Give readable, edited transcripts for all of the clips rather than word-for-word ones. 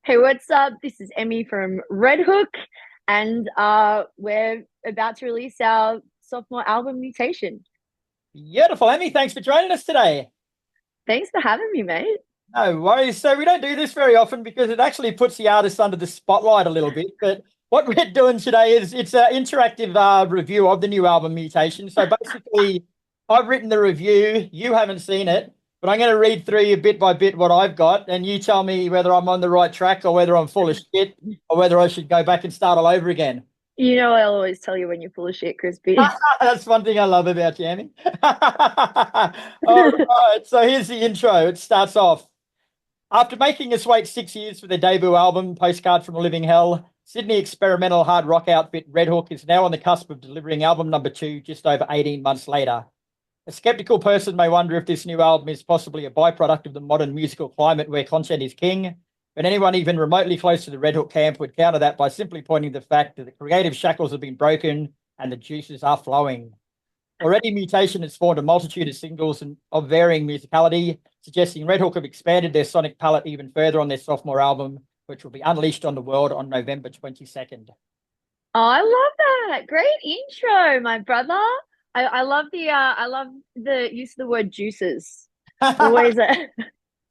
Hey, what's up? This is Emmy from RedHook, and we're about to release our sophomore album, Mutation. Beautiful, Emmy. Thanks for joining us today. Thanks for having me, mate. No worries. So we don't do this very often because it actually puts the artist under the spotlight a little bit. But what we're doing today is it's an interactive review of the new album Mutation. So basically, I've written the review. You haven't seen it, but I'm going to read through you bit by bit what I've got, and you tell me whether I'm on the right track or whether I'm full of shit or whether I should go back and start all over again. You know I'll always tell you when you're full of shit, Crispy. That's one thing I love about you, Emmy. All right. So here's the intro. It starts off. After making us wait 6 years for their debut album, Postcard from a Living Hell, Sydney experimental hard rock outfit RedHook is now on the cusp of delivering album number two just over 18 months later. A skeptical person may wonder if this new album is possibly a byproduct of the modern musical climate where content is king, but anyone even remotely close to the RedHook camp would counter that by simply pointing to the fact that the creative shackles have been broken and the juices are flowing. Already, Mutation has spawned a multitude of singles and of varying musicality, suggesting RedHook have expanded their sonic palette even further on their sophomore album, which will be unleashed on the world on November 22nd. Oh, I love that. Great intro, my brother. I love the use of the word juices. Always a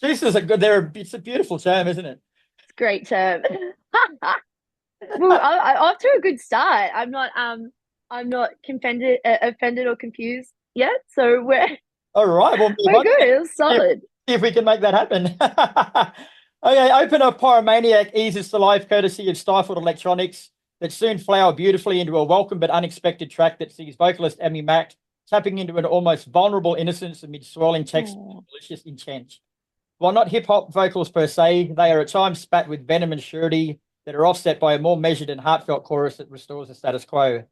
Jesus, it's a beautiful term, isn't it? great term. Well, I off to a good start. I'm not offended or confused yet. So we're All right, we'll move we're on. good. It was See if, solid. see if we can make that happen. Okay, Open Up Pyromaniac eases to life courtesy of stifled electronics that soon flower beautifully into a welcome but unexpected track that sees vocalist MACK tapping into an almost vulnerable innocence amid swirling text and Oh, malicious intent. While not hip hop vocals per se, they are at times spat with venom and surety that are offset by a more measured and heartfelt chorus that restores the status quo.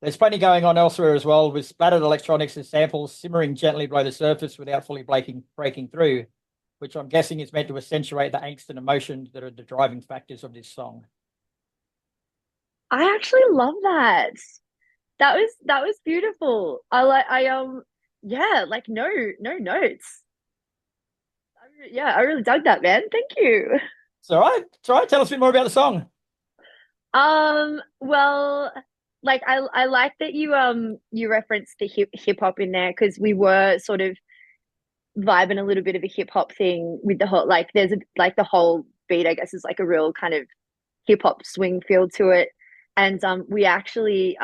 There's plenty going on elsewhere as well, with splattered electronics and samples simmering gently below the surface without fully breaking through, which I'm guessing is meant to accentuate the angst and emotion that are the driving factors of this song. I actually love that. That was beautiful. Yeah, like no notes. Yeah, I really dug that, man. Thank you. It's all right. It's all right. Tell us a bit more about the song. Well, like I like that you referenced the hip hop in there because we were sort of vibing a little bit of a hip hop thing with the whole like there's a like the whole beat I guess is like a real kind of hip hop swing feel to it, and we actually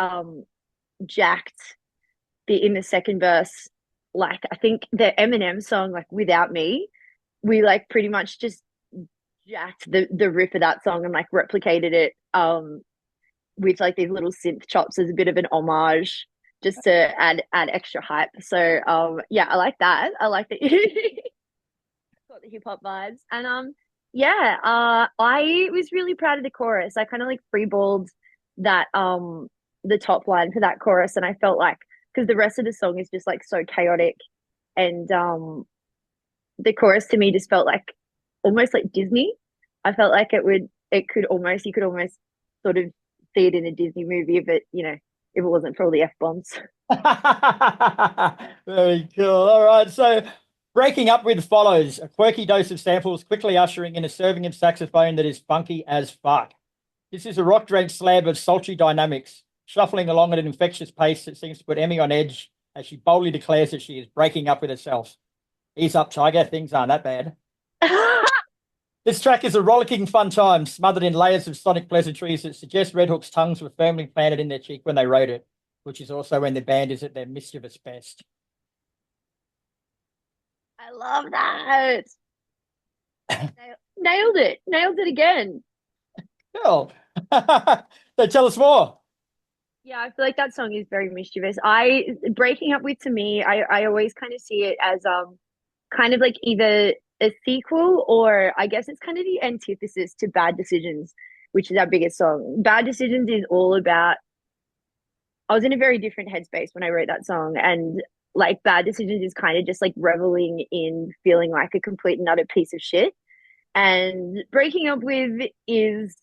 jacked the in the second verse, like I think the Eminem song like Without Me, we like pretty much just jacked the riff of that song and like replicated it with like these little synth chops as a bit of an homage just to add extra hype. So yeah, I like that. I like that you got the hip hop vibes. And yeah, I was really proud of the chorus. I kind of like freeballed that the top line for that chorus, and I felt like because the rest of the song is just like so chaotic, and the chorus to me just felt like almost like Disney. I felt like it could almost you could almost sort of see it in a Disney movie if it, if it wasn't for all the F bombs. Very cool. All right. So breaking up with follows a quirky dose of samples, quickly ushering in a serving of saxophone that is funky as fuck. This is a rock drenched slab of sultry dynamics, shuffling along at an infectious pace that seems to put Emmy on edge as she boldly declares that she is breaking up with herself. Ease up, Tiger. Things aren't that bad. This track is a rollicking fun time, smothered in layers of sonic pleasantries that suggest RedHook's tongues were firmly planted in their cheek when they wrote it, which is also when the band is at their mischievous best. I love that. Nailed it. Nailed it again. Cool. So tell us more. Yeah, I feel like that song is very mischievous. I breaking up with to me, I always kind of see it as kind of like either a sequel or I guess it's kind of the antithesis to Bad Decisions, which is our biggest song. Bad Decisions is all about I was in a very different headspace when I wrote that song, and like Bad Decisions is kind of just like reveling in feeling like a complete and utter piece of shit. And breaking up with is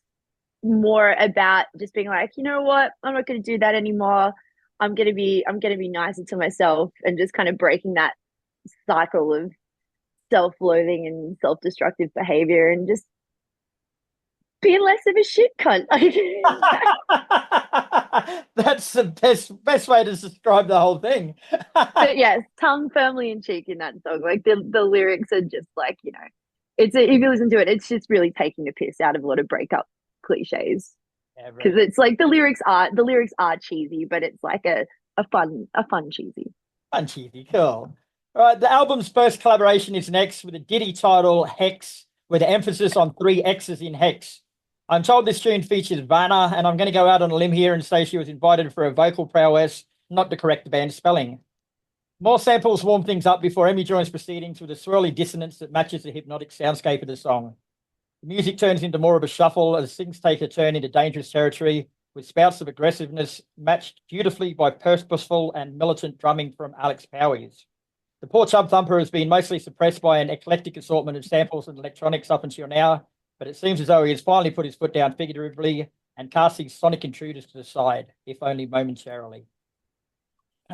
more about just being like, you know what, I'm not going to do that anymore. I'm gonna be nicer to myself, and just kind of breaking that cycle of self-loathing and self-destructive behavior, and just Be less of a shit cunt. That's the best way to describe the whole thing. But yes, tongue firmly in cheek in that song. Like the lyrics are just like, if you listen to it, it's just really taking the piss out of a lot of breakup cliches. Yeah, very Because it's like the lyrics are cheesy, but it's like a fun cheesy. fun, cheesy, cool. All right, the album's first collaboration is next with a ditty title, Hex, with an emphasis on three X's in Hex. I'm told this tune features Vanna, and I'm going to go out on a limb here and say she was invited for a vocal prowess, not to correct the band's spelling. More samples warm things up before EMMY joins proceedings with a swirly dissonance that matches the hypnotic soundscape of the song. The music turns into more of a shuffle as things take a turn into dangerous territory, with spouts of aggressiveness matched beautifully by purposeful and militant drumming from Alex Powers. The poor chub thumper has been mostly suppressed by an eclectic assortment of samples and electronics up until now, but it seems as though he has finally put his foot down figuratively and cast these sonic intruders to the side, if only momentarily.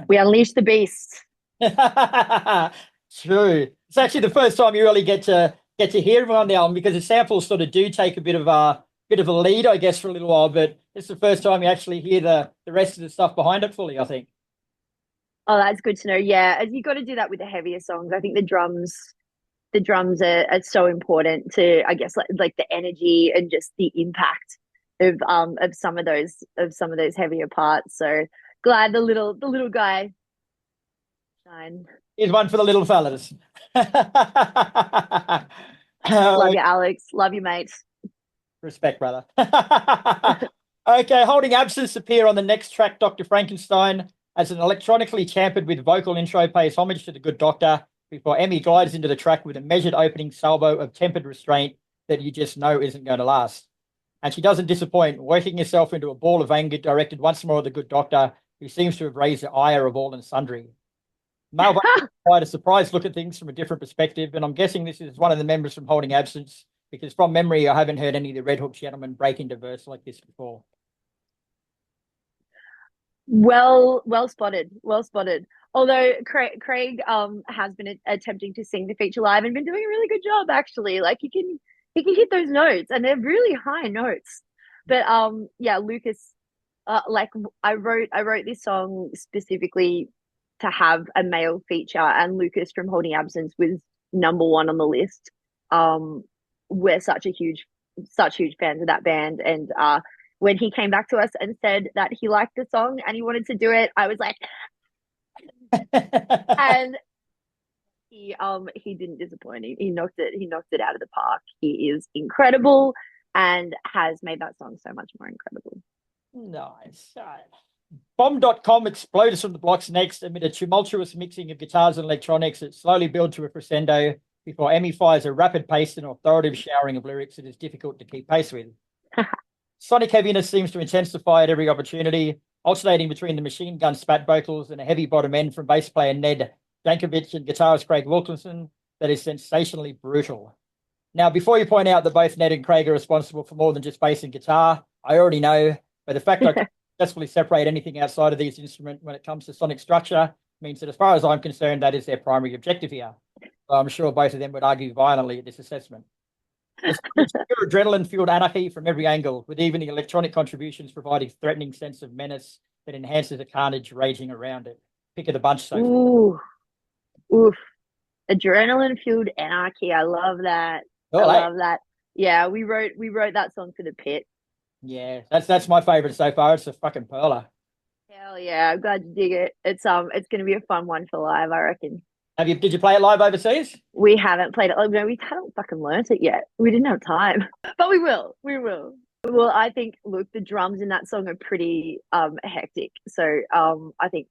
We unleash the beast. True. It's actually the first time you really get to hear him on the album because the samples sort of do take a bit of a lead, I guess, for a little while, but it's the first time you actually hear the rest of the stuff behind it fully, I think. Oh, that's good to know. Yeah, as you got to do that with the heavier songs. I think the drums are so important to, I guess, like the energy and just the impact of some of those heavier parts. So glad the little guy shine. Here's one for the little fellas. Love you, Alex. Love you, mate. Respect, brother. Okay, Holding Absence appear on the next track, Dr. Frankenstein, as an electronically tampered with vocal intro pays homage to the good doctor before EMMY glides into the track with a measured opening salvo of tempered restraint that you just know isn't going to last. And she doesn't disappoint, working herself into a ball of anger directed once more at the good doctor, who seems to have raised the ire of all and sundry. Male vocals provide a surprised look at things from a different perspective, and I'm guessing this is one of the members from Holding Absence, because from memory, I haven't heard any of the RedHook gentlemen break into verse like this before. Well spotted. Well spotted. Although Craig has been attempting to sing the feature live and been doing a really good job actually. Like he can hit those notes and they're really high notes. But yeah, Lucas, like I wrote this song specifically to have a male feature, and Lucas from Holding Absence was number one on the list. We're such huge fans of that band, and when he came back to us and said that he liked the song and he wanted to do it, I was like, and he didn't disappoint. He knocked it out of the park. He is incredible and has made that song so much more incredible. Nice. Bomb.com explodes from the blocks next amid a tumultuous mixing of guitars and electronics that slowly build to a crescendo before EMMY fires a rapid paced and authoritative showering of lyrics that is difficult to keep pace with. Sonic heaviness seems to intensify at every opportunity, alternating between the machine gun spat vocals and a heavy bottom end from bass player Ned Jankovic and guitarist Craig Wilkinson that is sensationally brutal. Now, before you point out that both Ned and Craig are responsible for more than just bass and guitar, I already know, but the fact I can successfully separate anything outside of these instruments when it comes to sonic structure means that as far as I'm concerned, that is their primary objective here. So I'm sure both of them would argue violently at this assessment. There's pure adrenaline-fueled anarchy from every angle, with even the electronic contributions providing a threatening sense of menace that enhances the carnage raging around it. Pick of the bunch so far. Ooh, oof. Adrenaline fueled anarchy. I love that. Oh, I love that. Yeah, we wrote that song for the pit. Yeah, that's my favorite so far. It's a fucking perler. Hell yeah, I'm glad you dig it. It's gonna be a fun one for live, I reckon. Did you play it live overseas? We haven't played it. Oh, no, we haven't fucking learnt it yet. We didn't have time, but we will. We will. Well, I think look, the drums in that song are pretty hectic. So I think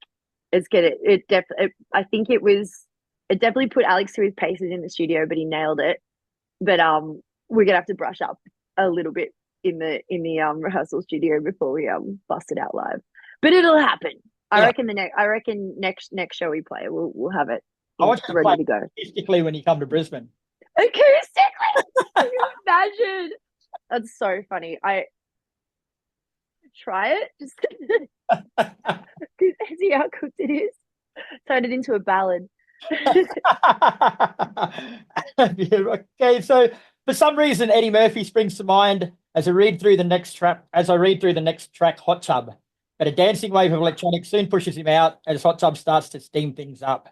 it's gonna I think it definitely put Alex through his paces in the studio, but he nailed it. But we're gonna have to brush up a little bit in the rehearsal studio before we bust it out live. But it'll happen. I reckon next show we play, we'll have it. I want you to ready play to go acoustically when you come to Brisbane. Acoustically? Can you imagine? That's so funny. I try it just see how cooked it is. Turn it into a ballad. Okay, so for some reason Eddie Murphy springs to mind, as I read through the next track, Hot Tub. But a dancing wave of electronics soon pushes him out as Hot Tub starts to steam things up.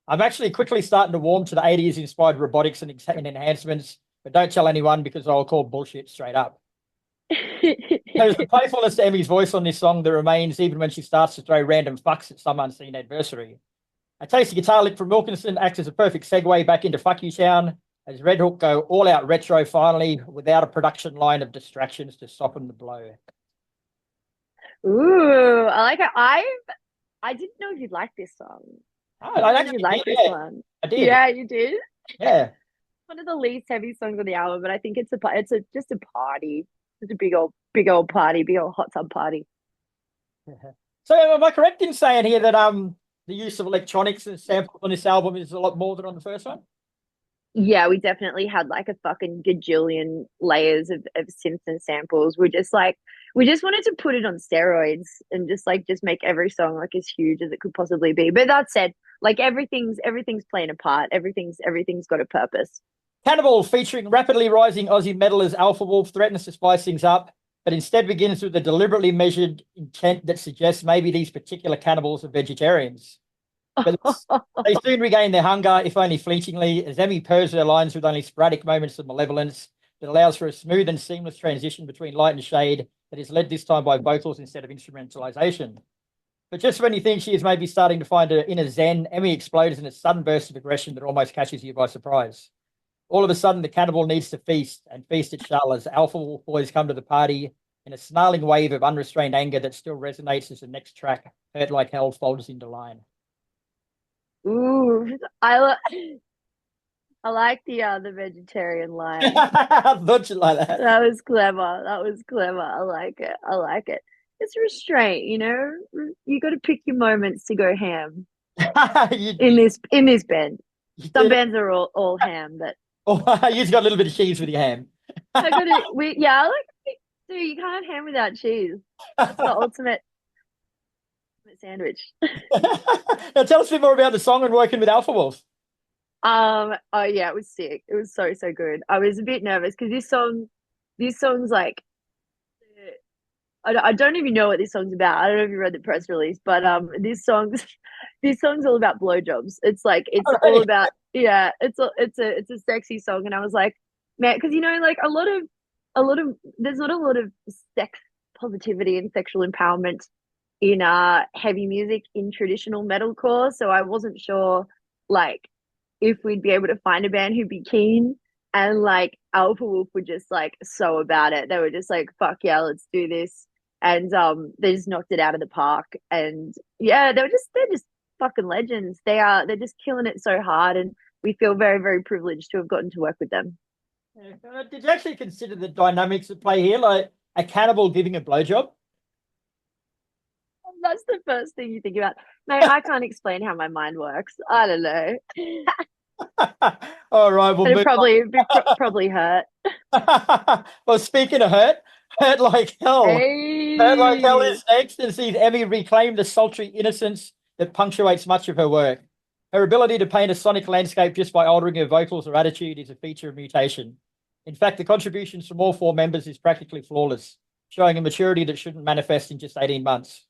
I'm actually quickly starting to warm to the 80s inspired robotics and enhancements, but don't tell anyone because I'll call bullshit straight up. There's a playfulness to Emmy's voice on this song that remains even when she starts to throw random fucks at some unseen adversary. A tasty guitar lick from Wilkinson acts as a perfect segue back into Fuck You Town as RedHook go all out retro finally without a production line of distractions to soften the blow. Ooh, I like it. I didn't know you'd like this song. Oh, I I didn't know actually you like did, this yeah. one. I did. Yeah, you did. Yeah. One of the least heavy songs on the album, but I think it's just a party. It's a big old party, big old hot tub party. So am I correct in saying here that the use of electronics and samples on this album is a lot more than on the first one? Yeah, we definitely had like a fucking gajillion layers of synths and samples. We just wanted to put it on steroids and just make every song like as huge as it could possibly be. But that said, like everything's playing a part. Everything's got a purpose. Cannibal, featuring rapidly rising Aussie metalers Alpha Wolf, threatens to spice things up, but instead begins with a deliberately measured intent that suggests maybe these particular cannibals are vegetarians. But they soon regain their hunger, if only fleetingly, as Emmy purrs her lines with only sporadic moments of malevolence that allows for a smooth and seamless transition between light and shade that is led this time by vocals instead of instrumentalization. But just when you think she is maybe starting to find her inner zen, Emmy explodes in a sudden burst of aggression that almost catches you by surprise. All of a sudden, the cannibal needs to feast, and feast it shall as Alpha Wolf boys come to the party in a snarling wave of unrestrained anger that still resonates as the next track, Hurt Like Hell, folds into line. Ooh, I like the vegetarian line. I thought you like that. That was clever. That was clever. I like it. I like it. It's restraint, you know. You got to pick your moments to go ham you, in this band. you Some did it. bands are all ham, but Oh, you just got a little bit of cheese with your ham. I got to. I like. Dude, you can't have ham without cheese. That's the ultimate sandwich. Now tell us a bit more about the song and working with Alpha Wolf. Oh yeah, it was sick. It was so good. I was a bit nervous because this song's like I don't even know what this song's about. I don't know if you read the press release, but this song's all about blowjobs. It's all Already. about it's a sexy song, and I was like, man, because you know, like a lot of there's not a lot of sex positivity and sexual empowerment in heavy music in traditional metalcore, so I wasn't sure like if we'd be able to find a band who'd be keen. And like Alpha Wolf were just like so about it. They were just like, fuck yeah, let's do this. And they just knocked it out of the park. And yeah, they're just fucking legends. They're just killing it so hard, and we feel very, very privileged to have gotten to work with them. Did you actually consider the dynamics at play here, like a cannibal giving a blowjob? That's the first thing you think about. Mate, I can't explain how my mind works. I don't know. All right, we'll But move probably hurt. on. Well, speaking of hurt, hurt like hell. Hurt Like Hell Hey. is next and sees Emmy reclaim the sultry innocence that punctuates much of her work. Her ability to paint a sonic landscape just by altering her vocals or attitude is a feature of Mutation. In fact, the contributions from all four members is practically flawless, showing a maturity that shouldn't manifest in just 18 months.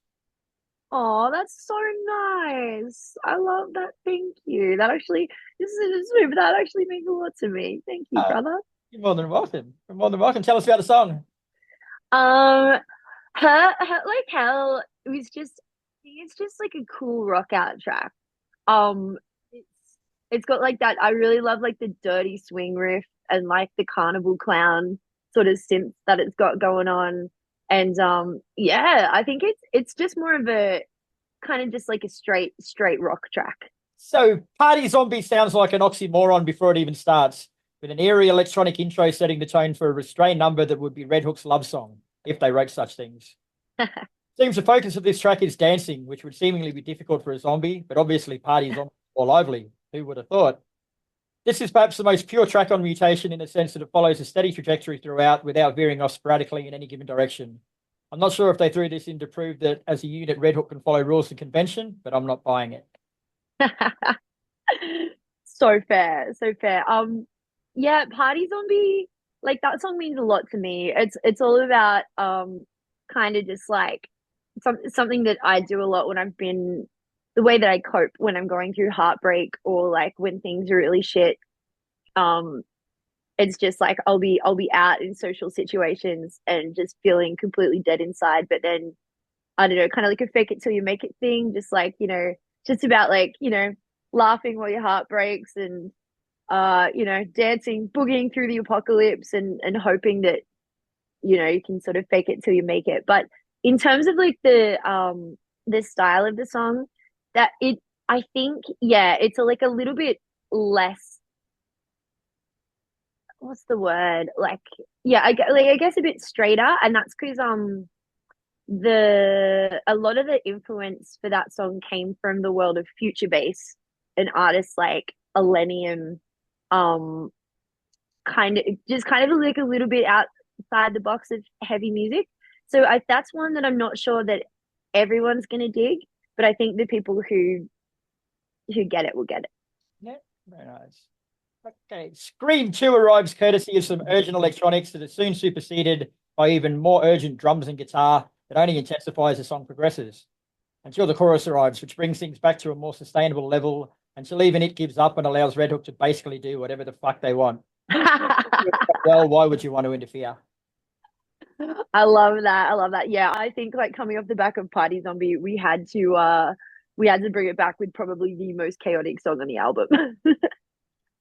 Oh, that's so nice. I love that. Thank you. This is sweet, but that actually means a lot to me. Thank you, Uh, brother. you're more than welcome. You're more than welcome. Tell us about the song. Um, her like hell. It's just like a cool rock out track. Um, it's it's got like that. I really love like the dirty swing riff and like the carnival clown sort of synth that it's got going on. And yeah, I think it's just more of a kind of just like a straight rock track. So, Party Zombie sounds like an oxymoron before it even starts, with an eerie electronic intro setting the tone for a restrained number that would be Red Hook's love song, if they wrote such things. Seems the focus of this track is dancing, which would seemingly be difficult for a zombie, but obviously Party Zombie is more lively. Who would have thought? This is perhaps the most pure track on Mutation in the sense that it follows a steady trajectory throughout without veering off sporadically in any given direction. I'm not sure if they threw this in to prove that as a unit, Red Hook can follow rules and convention, but I'm not buying it. So fair, so fair. Yeah, Party Zombie. like that song means a lot to me. It's all about kind of just like something that I do a lot when I've been the way that I cope when I'm going through heartbreak or like when things are really shit. Um, it's just like I'll be out in social situations and just feeling completely dead inside, but then I don't know, kind of like a fake it till you make it thing, just like, just about like, laughing while your heart breaks and dancing, boogieing through the apocalypse and hoping that, you can sort of fake it till you make it. But in terms of like the style of the song, that it I think, yeah, it's like a little bit less, what's the word? Like, yeah, I guess a bit straighter, and that's because the a lot of the influence for that song came from the world of future bass and artists like Millennium, um kind of like a little bit outside the box of heavy music. So that's one that I'm not sure that everyone's gonna dig, but I think the people who get it will get it. Yeah, very nice. Okay, Scream 2 arrives courtesy of some urgent electronics that is soon superseded by even more urgent drums and guitar that only intensifies as the song progresses. Until the chorus arrives, which brings things back to a more sustainable level until even it gives up and allows RedHook to basically do whatever the fuck they want. Well, why would you want to interfere? I love that. I love that. Yeah, I think like coming off the back of Party Zombie, we had to bring it back with probably the most chaotic song on the album.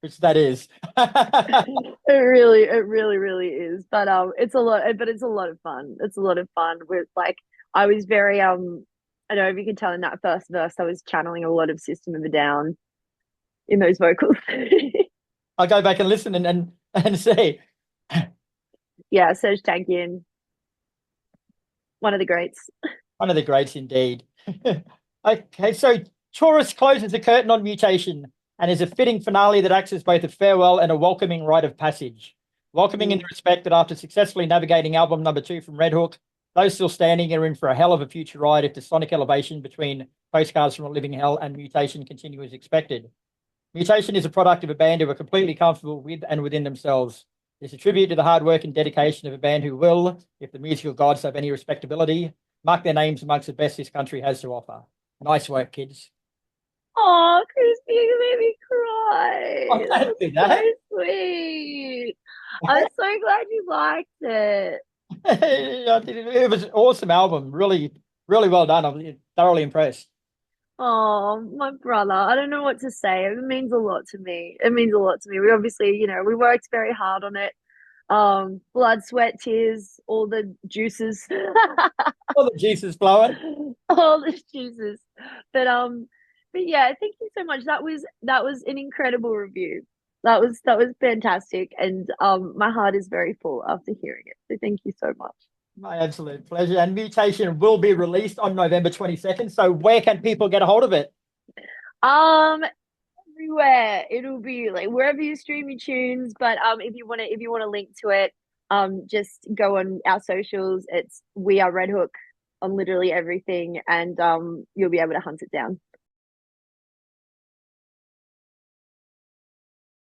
Which that is. It really is. But it's a lot of fun. It's a lot of fun with like I was very I don't know if you can tell in that first verse, I was channeling a lot of System of a Down in those vocals. I'll go back and listen and see. Yeah, Serge Tankian, one of the greats. One of the greats indeed. Okay, so Taurus closes the curtain on Mutation and is a fitting finale that acts as both a farewell and a welcoming rite of passage. Welcoming in the respect that after successfully navigating album number 2 from RedHook, those still standing are in for a hell of a future ride if the sonic elevation between Postcards from a Living Hell and Mutation continue as expected. Mutation is a product of a band who are completely comfortable with and within themselves. It's a tribute to the hard work and dedication of a band who will, if the musical gods have any respectability, mark their names amongst the best this country has to offer. Nice work, kids. Oh, Christy, you made me cry. I'm That glad was to do so that. sweet. I'm so glad you liked it. It was an awesome album. Really, really well done. I'm thoroughly impressed. Oh, my brother. I don't know what to say. It means a lot to me. It means a lot to me. We obviously, we worked very hard on it. Blood, sweat, tears, all the juices. All the juice is flowing. All the juices. But yeah, thank you so much. That was an incredible review. That was fantastic. And my heart is very full after hearing it. So thank you so much. My absolute pleasure. And Mutation will be released on November 22nd. So where can people get a hold of it? Um Everywhere. It'll be like wherever you stream your tunes. But if you want to link to it, just go on our socials. It's We Are Red Hook on literally everything, and you'll be able to hunt it down.